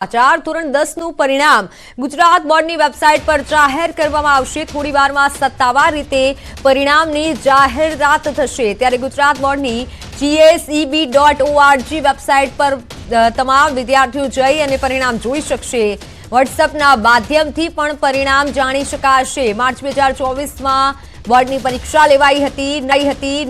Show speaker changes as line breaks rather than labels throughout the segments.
ધોરણ 10નું પરિણામ ગુજરાત બોર્ડની વેબસાઇટ પર જાહેર કરવામાં આવશે। થોડીવારમાં સત્તાવાર રીતે પરિણામની જાહેરાત થશે। ત્યારે ગુજરાત બોર્ડની GSEB.org વેબસાઇટ પર તમામ વિદ્યાર્થીઓ જઈ અને પરિણામ જોઈ શકશે। વોટ્સએપના માધ્યમથી પણ પરિણામ જાણી શકાશે। માર્ચ 2024માં બોર્ડની પરીક્ષા લેવાઈ હતી।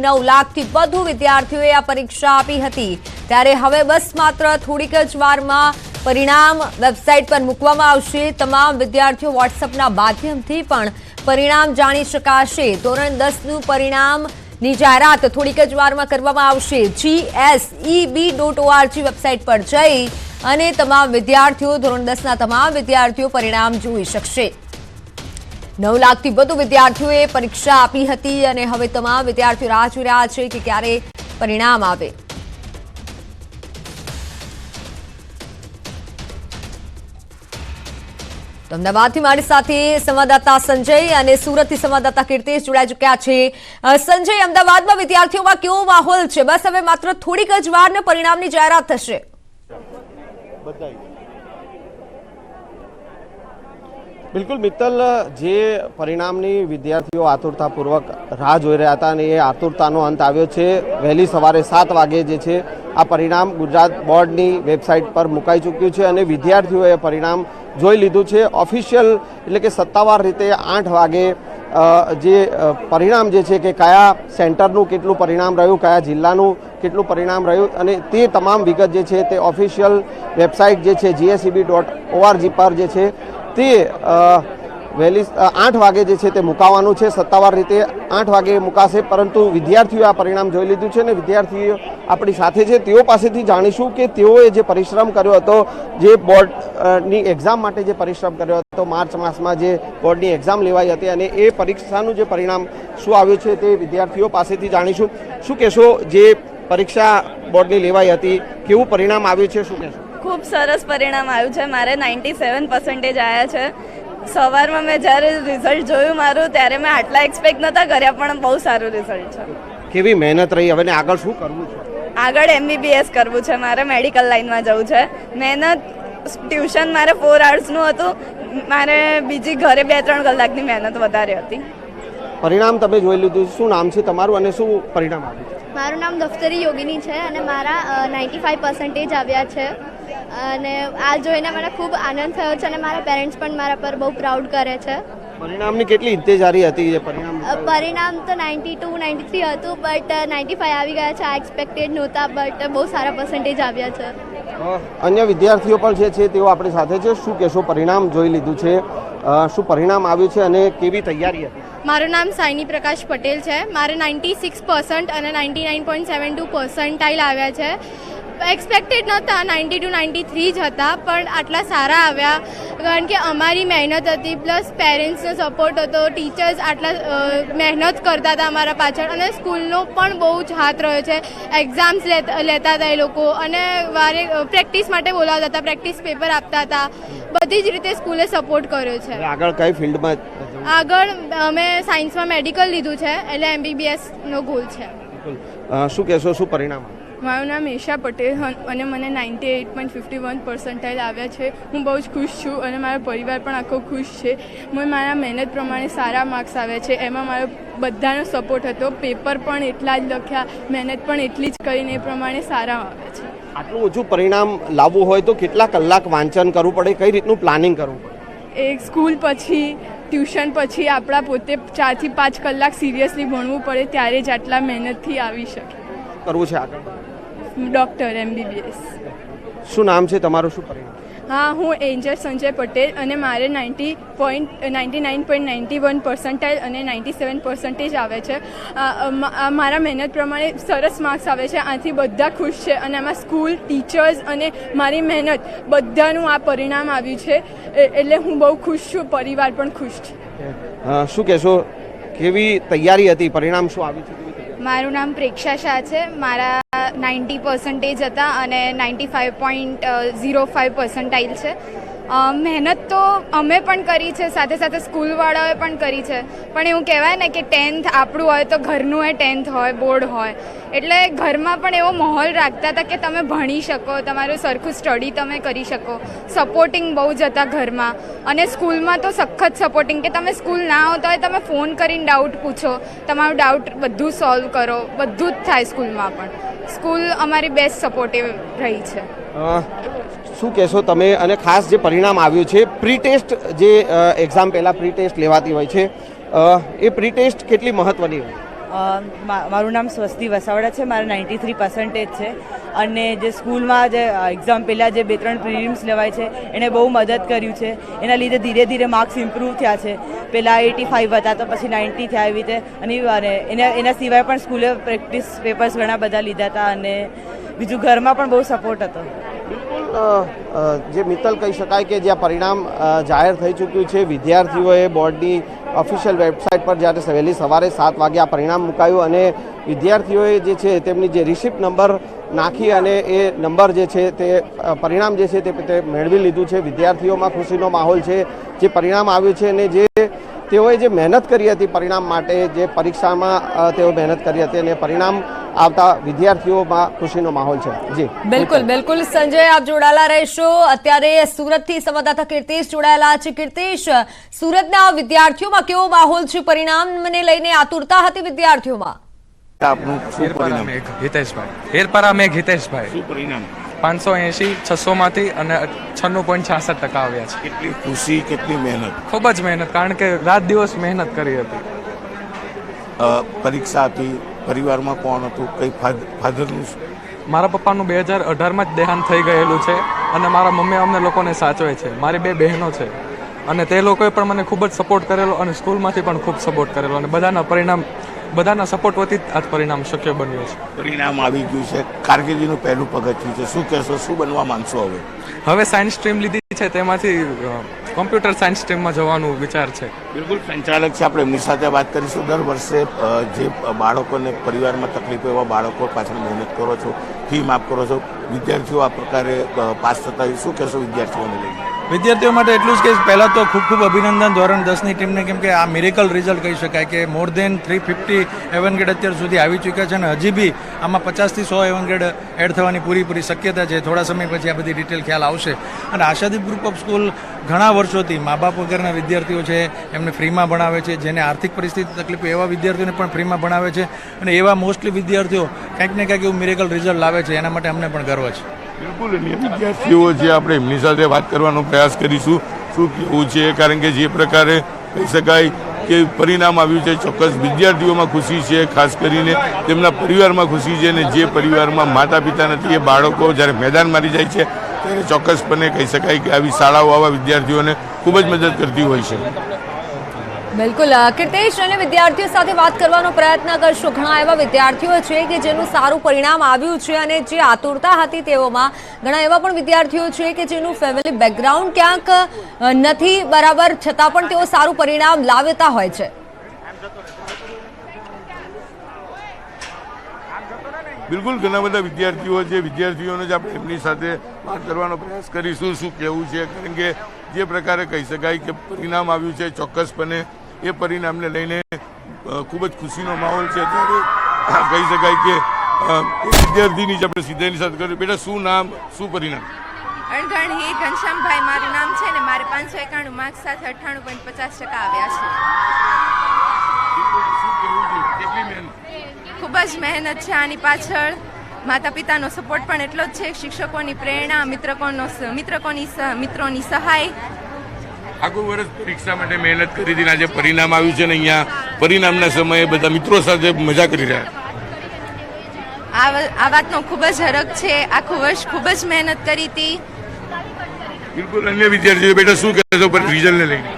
9 લાખથી વધુ વિદ્યાર્થીઓએ આ પરીક્ષા આપી હતી। ત્યારે હવે બસ માત્ર થોડીક જ વારમાં परिणाम वेबसाइट पर मूकवामां आवशे। तमाम विद्यार्थीओ व्हाट्सएपना माध्यमथी पण परिणाम जाणी शकाशे। धोरण 10નું परिणामनी जाहेरात थोड़ीक ज वारमां करवामां आवशे। GSEB.org वेबसाइट पर जई अने तमाम विद्यार्थीओ धोरण 10ના तमाम विद्यार्थीओ परिणाम जोई शकशे। 9 લાખથી વધુ વિદ્યાર્થીઓએ પરીક્ષા આપી હતી અને હવે તમામ વિદ્યાર્થીઓ રાહ જોઈ રહ્યા છે કે ક્યારે પરિણામ આવે। અમદાવાદથી મારી સાથે સંવાદદાતા સંજય અને સુરતથી સંવાદદાતા કીર્તિશ જોડાઈ ચૂક્યા છે। સંજય, અમદાવાદમાં વિદ્યાર્થીઓમાં કેવો માહોલ છે? બસ હવે માત્ર થોડીક જ વારને પરિણામની જાહેરાત થશે।
બિલકુલ મિત્તલ, જે પરિણામની વિદ્યાર્થીઓ આતુરતાપૂર્વક રાહ જોઈ રહ્યા હતા અને એ આતુરતાનો અંત આવ્યો છે। વહેલી સવારે 7 વાગે જે છે આ પરિણામ ગુજરાત બોર્ડની વેબસાઇટ પર મુકાઈ ચૂક્યું છે અને વિદ્યાર્થીઓએ પરિણામ જોઈ લીધું છે। ઓફિશિયલ એટલે કે સત્તાવાર રીતે 8 વાગે જે પરિણામ જે છે કે કયા સેન્ટરનું કેટલું પરિણામ રહ્યું, કયા જિલ્લાનું કેટલું પરિણામ રહ્યું અને તે તમામ વિગત જે છે તે ઓફિશિયલ વેબસાઇટ જે છે GSEB.org પર જે છે તે વહેલી 8 વાગે જે છે તે મુકાવવાનું છે। સત્તાવાર રીતે 8 વાગે મુકાશે, પરંતુ વિદ્યાર્થીઓએ આ પરિણામ જોઈ લીધું છે અને વિદ્યાર્થીઓ આપણી સાથે છે। તેઓ પાસેથી જાણીશું કે તેઓએ જે પરિશ્રમ કર્યો હતો, જે બોર્ડની એક્ઝામ માટે જે પરિશ્રમ કર્યો હતો, માર્ચ માસમાં જે બોર્ડની એક્ઝામ લેવાઈ હતી અને એ પરીક્ષાનું જે પરિણામ શું આવ્યું છે તે વિદ્યાર્થીઓ પાસેથી જાણીશું। શું કહેશો, જે પરીક્ષા બોર્ડની લેવાઈ હતી કેવું પરિણામ આવ્યું છે, શું કહેશો?
ખૂબ સરસ પરિણામ આવ્યું છે। મારે 97% આવ્યા છે। સવારમાં મેં જ્યારે રિઝલ્ટ જોયું મારું, ત્યારે મેં આટલા એક્સપેક્ટ નહોતા કર્યા, પણ બહુ સારું રિઝલ્ટ છે।
કેવી મહેનત રહી, હવે આગળ શું કરવું છે?
આગળ MBBS કરવું છે, મારે મેડિકલ લાઇનમાં જવું છે। મહેનત, ટ્યુશન મારે 4 અવર્સનું હતું, મારે બીજી ઘરે 2-3 કલાકની મહેનત વધારે હતી।
પરિણામ તમે જોઈ લીધું, શું નામ છે તમારું અને શું પરિણામ આવ્યું છે?
મારું નામ દફતરી યોગિની છે અને મારા 95% આવ્યા છે અને આ જોઈને મને ખૂબ આનંદ થયો છે અને મારા પેરેન્ટ્સ પણ મારા પર બહુ પ્રાઉડ કરે છે।
પરિણામની કેટલી ઇંતજારી હતી? જે પરિણામ
તો 92, 93 હતું, બટ 95 આવી ગયા છે। આ એક્સપેક્ટેડ નહોતા, બટ બહુ સારા પર્સન્ટેજ આવ્યા છે।
અન્ય વિદ્યાર્થીઓ પણ જે છે તેઓ આપણી સાથે છે। શું કહેશો, પરિણામ જોઈ લીધું છે, શું પરિણામ આવ્યું છે અને કેવી તૈયારી હતી?
મારું નામ સાઈની પ્રકાશ પટેલ છે। મારે 96% અને 99.72% આવ્યા છે। એક્સપેક્ટેડ નહોતા, 92, 93 જ હતા, પણ આટલા સારા આવ્યા કારણ કે અમારી મહેનત હતી, પ્લસ પેરેન્ટ્સનો સપોર્ટ હતો, ટીચર્સ આટલા મહેનત કરતા હતા અમારા પાછળ અને સ્કૂલનો પણ બહુ જ હાથ રહ્યો છે। એક્ઝામ્સ લેતા હતા એ લોકો અને વારે પ્રેક્ટિસ માટે બોલાવતા હતા, પ્રેક્ટિસ પેપર આપતા હતા, બધી જ રીતે સ્કૂલે સપોર્ટ કર્યો છે।
આગળ કઈ ફિલ્ડમાં?
આગળ અમે સાયન્સમાં મેડિકલ લીધું છે, એટલે MBBSનો ગોલ છે।
શું કહેશો, શું પરિણામ?
મારું નામ ઈશા પટેલ અને મને 98.51% આવ્યા છે। હું બહુ જ ખુશ છું અને મારો પરિવાર પણ આખો ખુશ છે। મને મારા મહેનત પ્રમાણે સારા માર્ક્સ આવ્યા છે, એમાં મારો બધાનો સપોર્ટ હતો। પેપર પણ એટલા જ લખ્યા, મહેનત પણ એટલી જ કરીને એ પ્રમાણે સારા આવ્યા છે।
આટલું ઓછું પરિણામ લાવવું હોય તો કેટલા કલાક વાંચન કરવું પડે, કઈ રીતનું પ્લાનિંગ કરવું પડે?
એક સ્કૂલ પછી, ટ્યુશન પછી આપણા પોતે 4 થી 5 કલાક સિરિયસલી ભણવું પડે, ત્યારે જ આટલા મહેનતથી આવી શકે।
કરવું છે આગળ?
Doctor MBBS।
શું નામ છે તમારું, શું પરિણામ?
હા, હું એન્જલ સંજય પટેલ અને મારે 99.91% અને 97% આવે છે। મારા મહેનત પ્રમાણે સરસ માર્ક્સ આવે છે, આથી બધા ખુશ છે અને આમાં સ્કૂલ, ટીચર્સ અને મારી મહેનત બધાનું આ પરિણામ આવ્યું છે, એટલે હું બહુ ખુશ છું, પરિવાર પણ ખુશ છે।
શું કહેશો, કેવી તૈયારી હતી, પરિણામ શું આવ્યું છે?
મારું નામ પ્રેક્ષા શાહ છે। મારા 90% હતા અને 95.05% છે મહેનત તો અમે પણ કરી છે, સાથે સાથે સ્કૂલવાળાઓએ પણ કરી છે, પણ એવું કહેવાય ને કે 10th આપણું હોય તો ઘરનું હોય, 10th હોય, બોર્ડ હોય, એટલે ઘરમાં પણ એવો માહોલ રાખતા હતા કે તમે ભણી શકો, તમારું સરખું સ્ટડી તમે કરી શકો. સપોર્ટિંગ બહુ જ હતા ઘરમાં, અને સ્કૂલમાં તો સખત સપોર્ટિંગ કે તમે સ્કૂલ ના આવતા હોય તમે ફોન કરીને ડાઉટ પૂછો, તમારું ડાઉટ બધું સોલ્વ કરો, બધું જ થાય સ્કૂલમાં પણ. સ્કૂલ અમારી બેસ્ટ સપોર્ટિવ રહી છે.
શું કહેશો તમે? અને ખાસ જે પરિણામ આવ્યું છે પ્રી ટેસ્ટ, જે એક્ઝામ પહેલાં પ્રી ટેસ્ટ લેવાતી હોય છે, એ પ્રી ટેસ્ટ કેટલી મહત્ત્વની હોય?
મારું નામ સ્વસ્તિ વસાવડા છે, મારા 93% છે, અને જે સ્કૂલમાં જે એક્ઝામ પહેલાં જે 2-3 પ્રિલિમ્સ લેવાય છે એણે બહુ મદદ કર્યું છે. એના લીધે ધીરે ધીરે માર્ક્સ ઇમ્પ્રૂવ થયા છે. પહેલાં 85 હતા તો પછી 90 થયા, એવી રીતે. અને એના સિવાય પણ સ્કૂલે પ્રેક્ટિસ પેપર્સ ઘણા બધા લીધા હતા, અને બીજું ઘરમાં પણ બહુ સપોર્ટ હતો.
જે મિત્તલ કહી શકાય કે જ્યાં પરિણામ જાહેર થઈ ચૂક્યું છે, વિદ્યાર્થીઓએ બોર્ડની ઓફિશિયલ વેબસાઇટ પર જ્યારે વહેલી સવારે 7 વાગે આ પરિણામ મુકાયું, અને વિદ્યાર્થીઓએ જે છે તેમની જે રિસિપ્ટ નંબર નાખી અને એ નંબર જે છે તે પરિણામ જે છે તે મેળવી લીધું છે. વિદ્યાર્થીઓમાં ખુશીનો માહોલ છે જે પરિણામ આવ્યું છે, અને જે તેઓએ જે મહેનત કરી હતી પરિણામ માટે, જે પરીક્ષામાં તેઓ મહેનત કરી હતી, અને પરિણામ આવતા વિદ્યાર્થીઓમાં ખુશીનો માહોલ છે. જી
બિલકુલ બિલકુલ સંજય, આપ જોડાયેલા રહેશો. અત્યારે સુરતથી સંવાદદાતા કીર્તિશ જોડાયેલા છે. કીર્તિશ, સુરતના વિદ્યાર્થીઓમાં કેવો માહોલ છે? પરિણામને લઈને આતુરતા હતી વિદ્યાર્થીઓમાં?
હેરપરા મેઘ હિતેશભાઈ શું પરિણામ? 580 600માંથી અને 96.66% આવ્યા છે.
કેટલી ખુશી, કેટલી મહેનત?
ખૂબ જ મહેનત, કારણ કે રાત દિવસ મહેનત કરી હતી.
પરીક્ષા હતી, પરિવારમાં કોણ હતું, કઈ ફાધરનું?
મારા પપ્પાનું 2018માં જ દેહાંત થઈ ગયેલું છે, અને મારા મમ્મી અમને લોકોને સાચવે છે. મારી 2 બહેનો છે, અને તે લોકોએ પણ મને ખૂબ જ સપોર્ટ કરેલો, અને સ્કૂલમાંથી પણ ખૂબ સપોર્ટ કરેલો, અને બધાના સપોર્ટ વતી આ પરિણામ શક્ય બન્યું છે.
પરિણામ આવી ગયું છે, કારકિર્દીનું પહેલું પગથિયું છે. શું કહેશો, શું બનવા માંગશો હવે?
હવે સાયન્સ સ્ટ્રીમ લીધી છે, તેમાંથી કોમ્પ્યુટર સાયન્સ સ્ટ્રીમમાં જવાનું વિચાર છે.
બિલકુલ, સંચાલક છે, આપણે એમની સાથે વાત કરીશું. દર વર્ષે જે બાળકોને પરિવારમાં તકલીફો, એવા બાળકો પાછળ મહેનત કરો છો, ફી માફ કરો છો, વિદ્યાર્થીઓ આ પ્રકારે પાસ થતા હોય, શું કહેશો વિદ્યાર્થીઓને લઈને?
વિદ્યાર્થીઓ માટે એટલું જ કે પહેલાં તો ખૂબ ખૂબ અભિનંદન ધોરણ 10ની ટીમને, કેમ કે આ મિરેકલ રિઝલ્ટ કહી શકાય કે મોર દેન 350 એવન ગ્રેડ અત્યાર સુધી આવી ચૂક્યા છે, અને હજી બી આમાં 50 થી 100 એવન ગ્રેડ એડ થવાની પૂરી શક્યતા છે. થોડા સમય પછી આ બધી ડિટેલ ખ્યાલ આવશે. અને આશાદીપ ગ્રુપ ઓફ સ્કૂલ ઘણા વર્ષોથી મા બાપ વગરના વિદ્યાર્થીઓ છે એમને ફ્રીમાં ભણાવે છે, જેને આર્થિક પરિસ્થિતિ તકલીફ એવા વિદ્યાર્થીઓને પણ ફ્રીમાં ભણાવે છે, અને એવા મોસ્ટલી વિદ્યાર્થીઓ કંઈક ને કંઈક એવું મિરેકલ રિઝલ્ટ લાવે છે. એના માટે અમને પણ ગર્વ છે.
બિલકુલ, વિદ્યાર્થીઓ જે આપણે એમની સાથે વાત કરવાનો પ્રયાસ કરીશું. શું કેવું છે? કારણ કે જે પ્રકારે કહી શકાય કે પરિણામ આવ્યું છે, ચોક્કસ વિદ્યાર્થીઓમાં ખુશી છે, ખાસ કરીને તેમના પરિવારમાં ખુશી છે, અને જે પરિવારમાં માતા પિતા નથી એ બાળકો જ્યારે મેદાન મારી જાય છે ત્યારે ચોક્કસપણે કહી શકાય કે આવી શાળાઓ આવા વિદ્યાર્થીઓને ખૂબ જ મદદ કરતી હોય છે.
બિલકુલ કીર્તિશ, અને વિદ્યાર્થીઓ સાથે વાત કરવાનો પ્રયત્ન કરશો. ઘણા એવા વિદ્યાર્થીઓ છે કે જેનું સારું પરિણામ આવ્યું છે, અને જે આતુરતા હતી તેઓમાં ઘણા એવા પણ વિદ્યાર્થીઓ છે કે જેનું ફેમિલી બેકગ્રાઉન્ડ ક્યાંક નથી બરાબર, છતાં પણ તેઓ સારું પરિણામ લાવતા હોય છે.
બિલકુલ, ઘણા બધા વિદ્યાર્થીઓ છે, વિદ્યાર્થીઓને જ આપણે એમની સાથે વાત કરવાનો પ્રયાસ કરીશું. શું કહેવું છે? કારણ કે જે પ્રકારે કહી શકાય કે પરિણામ આવ્યું છે, ચોક્કસપણે એ પરિણામને લઈને ખૂબ જ ખુશીનો માહોલ છે. ત્યારે કહી શકાય કે વિદ્યાર્થીની જ આપણે સીધા એની સાથે કર્યું. બેટા, શું નામ, શું પરિણામ?
અણઘણહી ઘનશ્યામભાઈ મારું નામ છે, ને મારે 591 માર્ક્સ સાથે 98.50% આવ્યા છે. ખૂબ જ મહેનત છે આની પાછળ. માતા પિતાનો સપોર્ટ પણ એટલો જ છે, શિક્ષકોની પ્રેરણા, મિત્રોની સહાય.
આખું વર્ષ પરીક્ષા માટે મહેનત કરી હતી, આજે પરિણામ આવ્યું છે, ને અહીંયા પરિણામના સમયે બધા મિત્રો સાથે મજા કરી રહ્યા.
આ વાતનો ખૂબ જ હરખ છે. આખું વર્ષ ખૂબ જ મહેનત કરી હતી.
બિલકુલ, અન્ય વિદ્યાર્થીઓ બેટા શું કહેશો રિઝલ્ટને લઈને?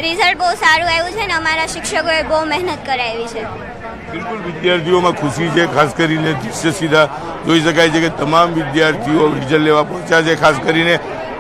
રિઝલ્ટ બહુ સારું આવ્યું છે, ને અમારા શિક્ષકોએ બહુ મહેનત કરાવી છે.
બિલકુલ, વિદ્યાર્થીઓમાં ખુશી છે. ખાસ કરીને દૃશ્ય સીધા જોઈ શકાય છે કે તમામ વિદ્યાર્થીઓ રિઝલ્ટ લેવા પહોંચ્યા છે. ખાસ કરીને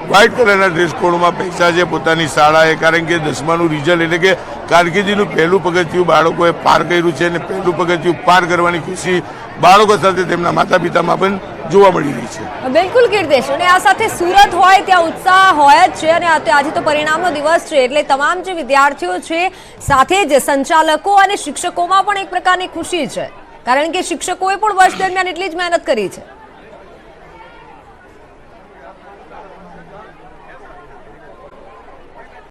વ્હાઇટ કલરના ડ્રેસ કોડમાં પૈસા છે પોતાની શાળાએ, કારણ કે 10માનું રિઝલ્ટ એટલે કે કારકિર્દીનું પહેલું પગથિયું બાળકોએ પાર કર્યું છે, અને પહેલું પગથિયું પાર કરવાની ખુશી બાળકો સાથે તેમના માતા પિતામાં પણ જોવા મળી રહી છે.
બિલકુલ કીર્તેશ, અને આ સાથે સુરત હોય ત્યાં ઉત્સાહ હોય જ છે, અને આજે તો પરિણામનો દિવસ છે એટલે તમામ જે વિદ્યાર્થીઓ છે સાથે જ સંચાલકો અને શિક્ષકોમાં પણ એક પ્રકારની ખુશી છે, કારણ કે શિક્ષકોએ પણ વર્ષ દરમિયાન એટલી જ મહેનત કરી છે.